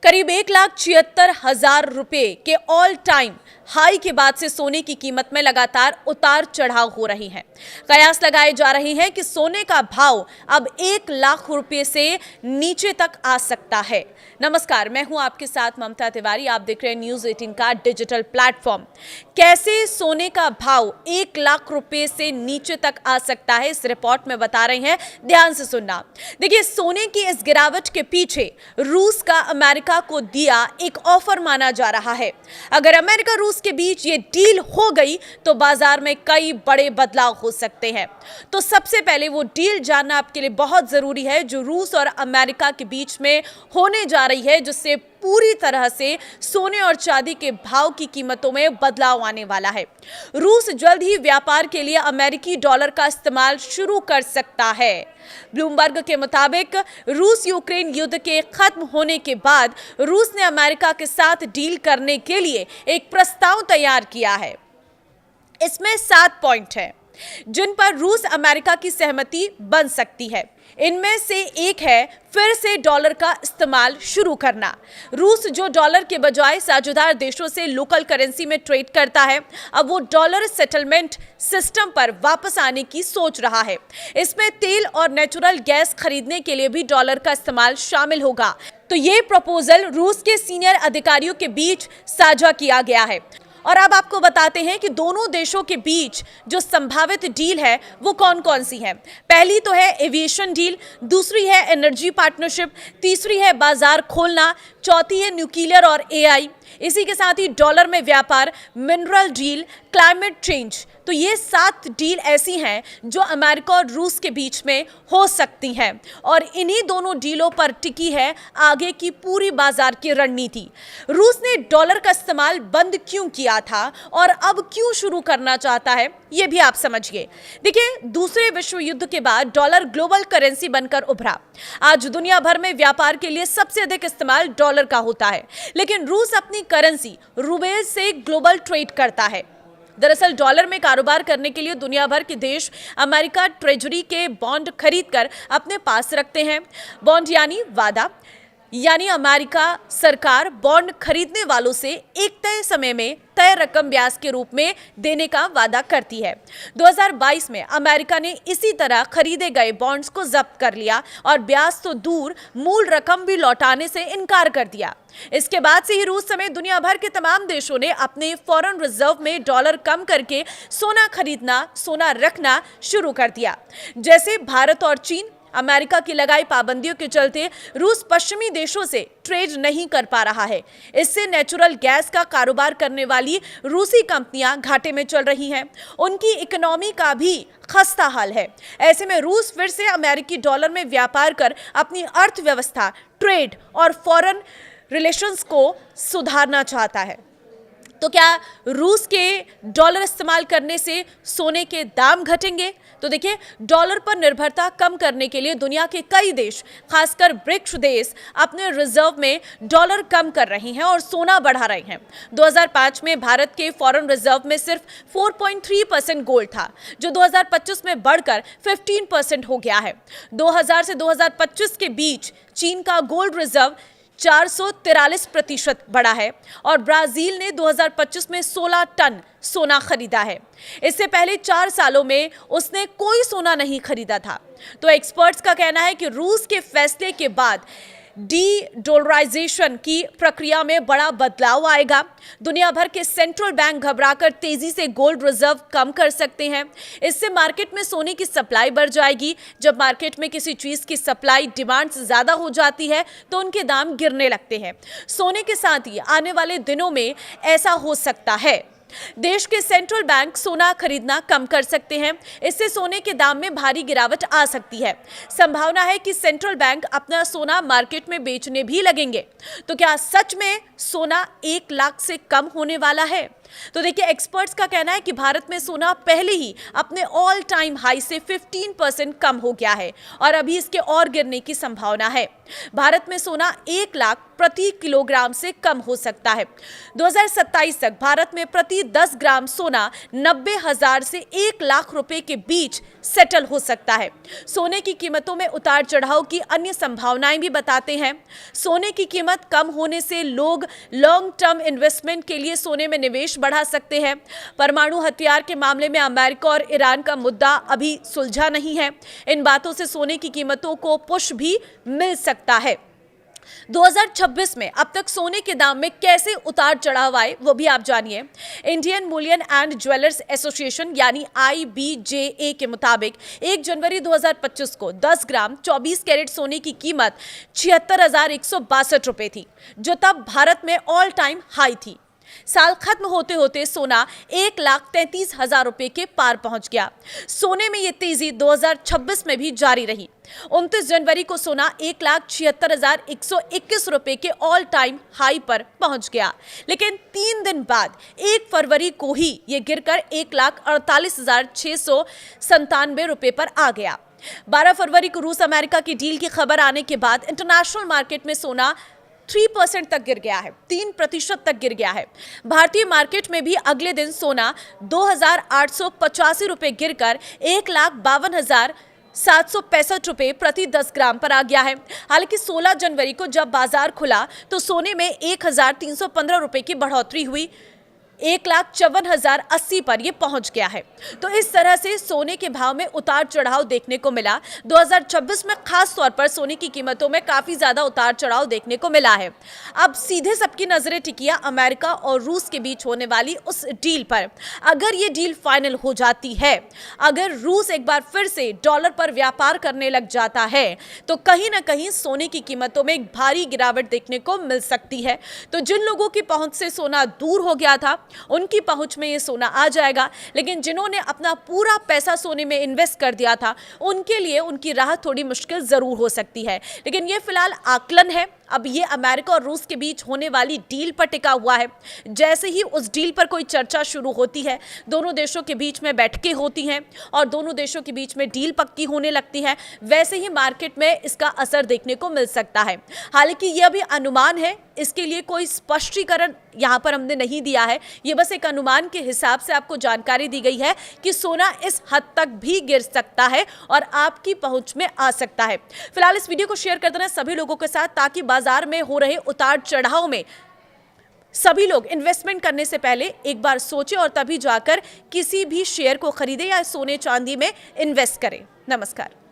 करीब 1,76,000 रुपए के ऑल टाइम हाई के बाद से सोने की कीमत में लगातार उतार चढ़ाव हो रही है। कयास लगाए जा रहे हैं कि सोने का भाव अब 1 लाख रुपए से नीचे तक आ सकता है। नमस्कार, मैं हूं आपके साथ ममता तिवारी। आप देख रहे हैं न्यूज़ 18 का डिजिटल प्लेटफॉर्म। कैसे सोने का भाव 1 लाख रुपए से नीचे तक आ सकता है, इस रिपोर्ट में बता रहे हैं, ध्यान से सुनना। देखिए, सोने की इस गिरावट के पीछे रूस का अमेरिका को दिया एक ऑफर माना जा रहा है। अगर अमेरिका रूस के बीच ये डील हो गई तो बाजार में कई बड़े बदलाव हो सकते हैं। तो सबसे पहले वो डील जानना आपके लिए बहुत जरूरी है जो रूस और अमेरिका के बीच में होने जा रही है, जिससे पूरी तरह से सोने और चांदी के भाव की कीमतों में बदलाव आने वाला है। रूस जल्द ही व्यापार के लिए अमेरिकी डॉलर का इस्तेमाल शुरू कर सकता है। ब्लूमबर्ग के मुताबिक रूस यूक्रेन युद्ध के खत्म होने के बाद रूस ने अमेरिका के साथ डील करने के लिए एक प्रस्ताव तैयार किया है। इसमें 7 पॉइंट हैं जिन पर रूस अमेरिका की सहमति बन सकती है। इनमें से एक है फिर से डॉलर का इस्तेमाल शुरू करना। रूस जो डॉलर के बजाय साझेदार देशों से लोकल करेंसी में ट्रेड करता है, अब वो डॉलर सेटलमेंट सिस्टम पर वापस आने की सोच रहा है। इसमें तेल और नेचुरल गैस खरीदने के लिए भी डॉलर का इस्तेमाल शामिल होगा। तो ये प्रपोजल रूस के सीनियर अधिकारियों के बीच साझा किया गया है। और अब आपको बताते हैं कि दोनों देशों के बीच जो संभावित डील है वो कौन कौन सी है। पहली तो है एविएशन डील, दूसरी है एनर्जी पार्टनरशिप, तीसरी है बाजार खोलना, चौथी है न्यूक्लियर और एआई। इसी के साथ ही डॉलर में व्यापार, मिनरल डील, क्लाइमेट चेंज। तो ये 7 डील ऐसी हैं जो अमेरिका और रूस के बीच में हो सकती हैं और इन्हीं दोनों डीलों पर टिकी है आगे की पूरी बाजार की रणनीति। रूस ने डॉलर का इस्तेमाल बंद क्यों किया था और अब क्यों शुरू करना चाहता है, ये भी आप समझिए। देखिए, दूसरे विश्व युद्ध के बाद डॉलर ग्लोबल करेंसी बनकर उभरा। आज दुनिया भर में व्यापार के लिए सबसे अधिक इस्तेमाल डॉलर का होता है, लेकिन रूस अपनी करेंसी रूबेल से ग्लोबल ट्रेड करता है। दरअसल डॉलर में कारोबार करने के लिए दुनिया भर के देश अमेरिका ट्रेजरी के बॉन्ड खरीदकर अपने पास रखते हैं। बॉन्ड यानी अमेरिका सरकार बॉन्ड खरीदने वालों से एक तय समय में तय रकम ब्याज के रूप में देने का वादा करती है। 2022 में अमेरिका ने इसी तरह खरीदे गए बॉन्ड्स को जब्त कर लिया और ब्याज तो दूर, मूल रकम भी लौटाने से इनकार कर दिया। इसके बाद से ही रूस समेत दुनिया भर के तमाम देशों ने अपने फॉरेन रिजर्व में डॉलर कम करके सोना खरीदना, सोना रखना शुरू कर दिया। जैसे भारत और चीन, अमेरिका की लगाई पाबंदियों के चलते रूस पश्चिमी देशों से ट्रेड नहीं कर पा रहा है। इससे नेचुरल गैस का कारोबार करने वाली रूसी कंपनियां घाटे में चल रही हैं। उनकी इकोनॉमी का भी खस्ता हाल है। ऐसे में रूस फिर से अमेरिकी डॉलर में व्यापार कर अपनी अर्थव्यवस्था, ट्रेड और फॉरेन रिलेशंस को सुधारना चाहता है। तो क्या रूस के डॉलर इस्तेमाल करने से सोने के दाम घटेंगे? तो देखिए, डॉलर पर निर्भरता कम करने के लिए दुनिया के कई देश, खासकर ब्रिक्स देश, अपने रिजर्व में डॉलर कम कर रहे हैं और सोना बढ़ा रहे हैं। 2005 में भारत के फॉरेन रिजर्व में सिर्फ 4.3% गोल्ड था, जो 2025 में बढ़कर 15% हो गया है। 2000 से 2025 के बीच चीन का गोल्ड रिजर्व 443% बढ़ा है और ब्राजील ने 2025 में 16 टन सोना खरीदा है। इससे पहले 4 सालों में उसने कोई सोना नहीं खरीदा था। तो एक्सपर्ट्स का कहना है कि रूस के फैसले के बाद डी-डॉलराइजेशन की प्रक्रिया में बड़ा बदलाव आएगा। दुनिया भर के सेंट्रल बैंक घबराकर तेजी से गोल्ड रिजर्व कम कर सकते हैं। इससे मार्केट में सोने की सप्लाई बढ़ जाएगी। जब मार्केट में किसी चीज की सप्लाई डिमांड से ज्यादा हो जाती है तो उनके दाम गिरने लगते हैं। सोने के साथ ही आने वाले दिनों में ऐसा हो सकता है। देश के सेंट्रल बैंक सोना खरीदना कम कर सकते हैं। इससे सोने के दाम में भारी गिरावट आ सकती है। संभावना है कि सेंट्रल बैंक अपना सोना मार्केट में बेचने भी लगेंगे। तो क्या सच में सोना 1 लाख से कम होने वाला है? तो देखिए, एक्सपर्ट्स का कहना है कि भारत में सोना पहले ही अपने ऑल टाइम हाई से 15% कम हो गया है और अभी इसके और गिरने की संभावना है। भारत में सोना 1 लाख प्रति किलोग्राम से कम हो सकता है। 2027 तक भारत में प्रति 10 ग्राम सोना 90,000 से 1 लाख रुपए के बीच सेटल हो सकता है। सोने की कीमतों में उतार चढ़ाव की अन्य संभावनाएं भी बताते हैं। सोने की कीमत कम होने से लोग लॉन्ग टर्म इन्वेस्टमेंट के लिए सोने में निवेश बढ़ा सकते हैं। परमाणु हथियार के मामले में अमेरिका और ईरान का मुद्दा अभी सुलझा नहीं है। इन बातों से सोने की कीमतों को पुश भी मिल सकता है। 2026 में अब तक सोने के दाम में कैसे उतार चढ़ाव आए वो भी आप जानिए। Indian Boolean and jewellers association यानी IBJA के मुताबिक 1 जनवरी 2025 को 10 ग्राम 24 कैरेट सोने की कीमत 76,162 रुपए थी, जो तब भारत में ऑल टाइम हाई थी। साल खत्म होते होते सोना 1,33,000 रुपए के पार पहुंच गया। सोने में ये तेजी 2026 में भी जारी रही। 29 जनवरी को सोना 1,76,121 रुपए के ऑल टाइम हाई पर पहुंच गया, लेकिन 3 दिन बाद 1 फरवरी को ही ये गिरकर 1,48,697 रुपए पर आ गया। 12 फरवरी को रूस अमेरिका की डील की खबर आने के बाद इंटरनेशनल मार्केट में सोना 3% तक गिर गया है, 3% तक गिर गया है। भारतीय मार्केट में भी अगले दिन सोना 2,885 रुपए गिरकर 1,52,765 रुपए प्रति 10 ग्राम पर आ गया है। हालांकि 16 जनवरी को जब बाजार खुला तो सोने में 1,315 रुपए की बढ़ोतरी हुई, 1,54,080 पर यह पहुंच गया है। तो इस तरह से सोने के भाव में उतार चढ़ाव देखने को मिला। 2026 में खास तौर पर सोने की कीमतों में काफी ज्यादा उतार चढ़ाव देखने को मिला है। अब सीधे सबकी नजरें टिकी है अमेरिका और रूस के बीच होने वाली उस डील पर। अगर ये डील फाइनल हो जाती है, अगर रूस एक बार फिर से डॉलर पर व्यापार करने लग जाता है, तो कहीं ना कहीं सोने की कीमतों में एक भारी गिरावट देखने को मिल सकती है। तो जिन लोगों की पहुंच से सोना दूर हो गया था, उनकी पहुंच में ये सोना आ जाएगा, लेकिन जिन्होंने अपना पूरा पैसा सोने में इन्वेस्ट कर दिया था, उनके लिए उनकी राह थोड़ी मुश्किल जरूर हो सकती है। लेकिन ये फिलहाल आकलन है। अब ये अमेरिका और रूस के बीच होने वाली डील पर टिका हुआ है। जैसे ही उस डील पर कोई चर्चा शुरू होती है, दोनों देशों के बीच में बैठकें होती हैं और दोनों देशों के बीच में डील पक्की होने लगती है, वैसे ही मार्केट में इसका असर देखने को मिल सकता है। हालांकि यह भी अनुमान है, इसके लिए कोई स्पष्टीकरण यहाँ पर हमने नहीं दिया है। ये बस एक अनुमान के हिसाब से आपको जानकारी दी गई है कि सोना इस हद तक भी गिर सकता है और आपकी पहुंच में आ सकता है। फिलहाल इस वीडियो को शेयर कर देना सभी लोगों के साथ, ताकि बाजार में हो रहे उतार चढ़ाव में सभी लोग इन्वेस्टमेंट करने से पहले एक बार सोचें और तभी जाकर किसी भी शेयर को खरीदें या सोने चांदी में इन्वेस्ट करें। नमस्कार।